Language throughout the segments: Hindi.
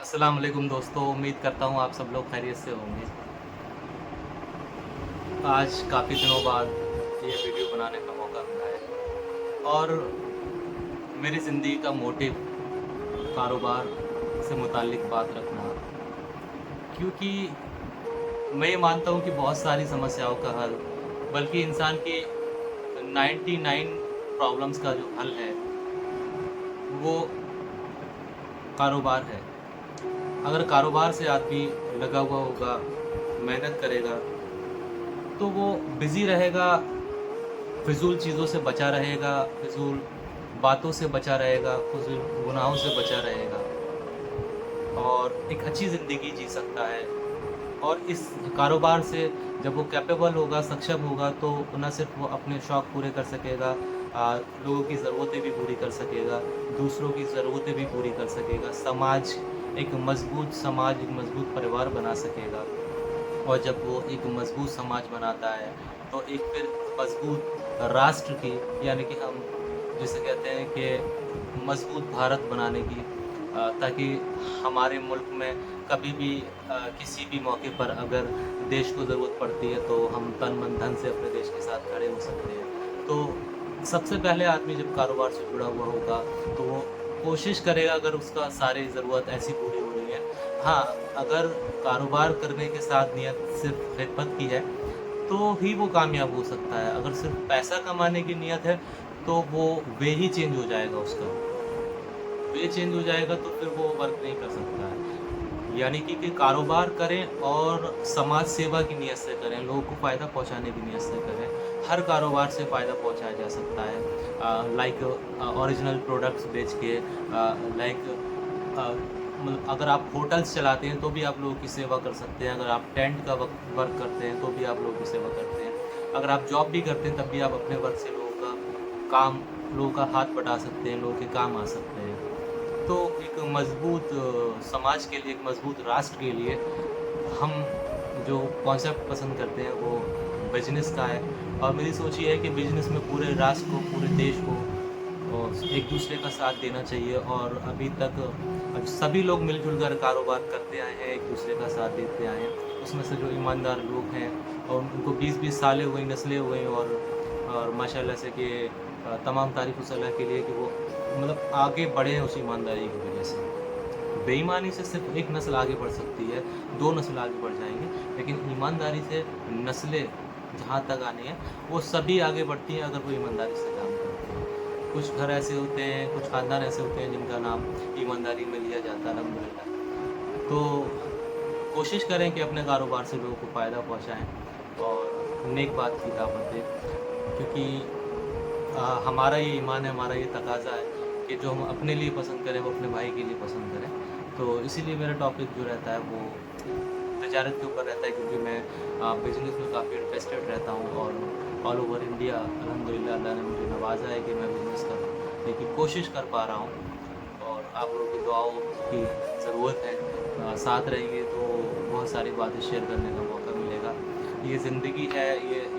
अस्सलाम वालेकुम दोस्तों, उम्मीद करता हूँ आप सब लोग खैरियत से होंगे। आज काफ़ी दिनों बाद ये वीडियो बनाने का मौका मिला है और मेरी ज़िंदगी का मोटिव कारोबार से मुताल्लिक बात रखना, क्योंकि मैं ये मानता हूँ कि बहुत सारी समस्याओं का हल, बल्कि इंसान की 99 प्रॉब्लम्स का जो हल है, वो कारोबार है। अगर कारोबार से आदमी लगा हुआ होगा, मेहनत करेगा, तो वो बिज़ी रहेगा, फ़िज़ूल चीज़ों से बचा रहेगा, फ़िज़ूल बातों से बचा रहेगा, फ़िज़ूल गुनाहों से बचा रहेगा और एक अच्छी ज़िंदगी जी सकता है। और इस कारोबार से जब वो कैपेबल होगा, सक्षम होगा, तो ना सिर्फ़ वो अपने शौक पूरे कर सकेगा, लोगों की ज़रूरतें भी पूरी कर सकेगा, दूसरों की ज़रूरतें भी पूरी कर सकेगा, एक मज़बूत समाज, एक मज़बूत परिवार बना सकेगा। और जब वो एक मज़बूत समाज बनाता है, तो एक फिर मज़बूत राष्ट्र की, यानी कि हम जिसे कहते हैं कि मज़बूत भारत बनाने की, ताकि हमारे मुल्क में कभी भी किसी भी मौके पर अगर देश को ज़रूरत पड़ती है, तो हम तन, मन, धन से अपने देश के साथ खड़े हो सकते हैं। तो सबसे पहले आदमी जब कारोबार से जुड़ा हुआ होगा, तो वो कोशिश करेगा, अगर उसका सारी ज़रूरत ऐसी पूरी हो रही है। हाँ, अगर कारोबार करने के साथ नियत सिर्फ़ खिदमत की है, तो ही वो कामयाब हो सकता है। अगर सिर्फ़ पैसा कमाने की नियत है, तो वो वे ही चेंज हो जाएगा उसका। वे चेंज हो जाएगा, तो फिर वो वर्क नहीं कर सकता है। यानी कि कारोबार करें और समाज सेवा की नियत से करें, लोगों को फ़ायदा पहुँचाने की नियत से करें। हर कारोबार से फ़ायदा पहुँचाया जा सकता है। लाइक ओरिजिनल प्रोडक्ट्स बेच के, लाइक मतलब अगर आप होटल्स चलाते हैं, तो भी आप लोगों की सेवा कर सकते हैं। अगर आप टेंट का वर्क करते हैं, तो भी आप लोगों की सेवा करते हैं। अगर आप जॉब भी करते हैं, तब भी आप अपने वर्क से काम लोगों का हाथ बटा सकते हैं, लोगों के काम आ सकते हैं। तो एक मज़बूत समाज के लिए, एक मज़बूत राष्ट्र के लिए हम जो कॉन्सेप्ट पसंद करते हैं, वो बिज़नेस का है। और मेरी सोच ये है कि बिज़नेस में पूरे राष्ट्र को, पूरे देश को एक-दूसरे का साथ देना चाहिए। और अभी तक सभी लोग मिल-जुल कर कारोबार करते आए हैं, एक-दूसरे का साथ देते आए हैं। उसमें से जो ईमानदार लोग हैं और उनको 20-20 सालें हो गई, नस्लें हो गई, और माशाल्लाह से कि तमाम तारीफ़ उस अल्लाह के लिए कि वो मतलब आगे बढ़े हैं उस ईमानदारी की वजह से। बेईमानी से सिर्फ़ एक नस्ल आगे बढ़ सकती है, 2 नस्ल आगे बढ़ जाएँगे, लेकिन ईमानदारी से नस्लें जहाँ तक आनी है, वो सभी आगे बढ़ती हैं अगर वो ईमानदारी से काम करते हैं। कुछ घर ऐसे होते हैं, कुछ ख़ानदान ऐसे होते हैं जिनका नाम ईमानदारी में लिया जाता है, अल्हम्दुलिल्लाह। तो कोशिश करें कि अपने कारोबार से लोगों को फ़ायदा पहुँचाएँ और नेक बात की दावत दें, क्योंकि हमारा ये ईमान है, हमारा ये तकाज़ा है कि जो हम अपने लिए पसंद करें, वो अपने भाई के लिए पसंद करें। तो इसीलिए मेरा टॉपिक जो रहता है, वो तजारत के ऊपर रहता है, क्योंकि मैं बिज़नेस में काफ़ी इंटरेस्टेड रहता हूँ और ऑल ओवर इंडिया अल्हम्दुलिल्लाह अल्लाह ने मुझे नवाज़ा है कि मैं बिज़नेस करने की कोशिश कर पा रहा हूँ। और आप लोगों की दुआओं की ज़रूरत है। साथ रहेंगे तो बहुत सारी बातें शेयर करने का मौका मिलेगा। ये ज़िंदगी है,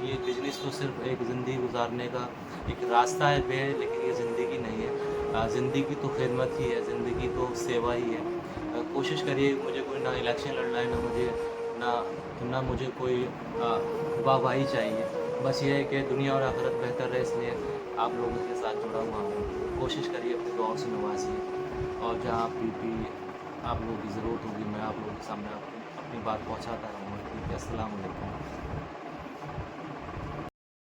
ये बिज़नेस तो सिर्फ़ एक ज़िंदगी गुज़ारने का एक रास्ता है, वे है, लेकिन ये ज़िंदगी नहीं है। ज़िंदगी तो खिदमत ही है, ज़िंदगी तो सेवा ही है। कोशिश करिए, मुझे कोई ना इलेक्शन लड़ना है, ना ना मुझे कोई वाहवाही चाहिए। बस ये है कि दुनिया और आखिरत बेहतर रहे, इसलिए आप लोगों के साथ जुड़ा हुआ हूँ। कोशिश करिए अपनी दुआओं से नवाज़िए, और जहाँ भी आप लोगों की ज़रूरत होगी, मैं आप लोगों के सामने अपनी अपनी बात पहुँचाता रहूँगा। ठीक है, अस्सलाम वालेकुम।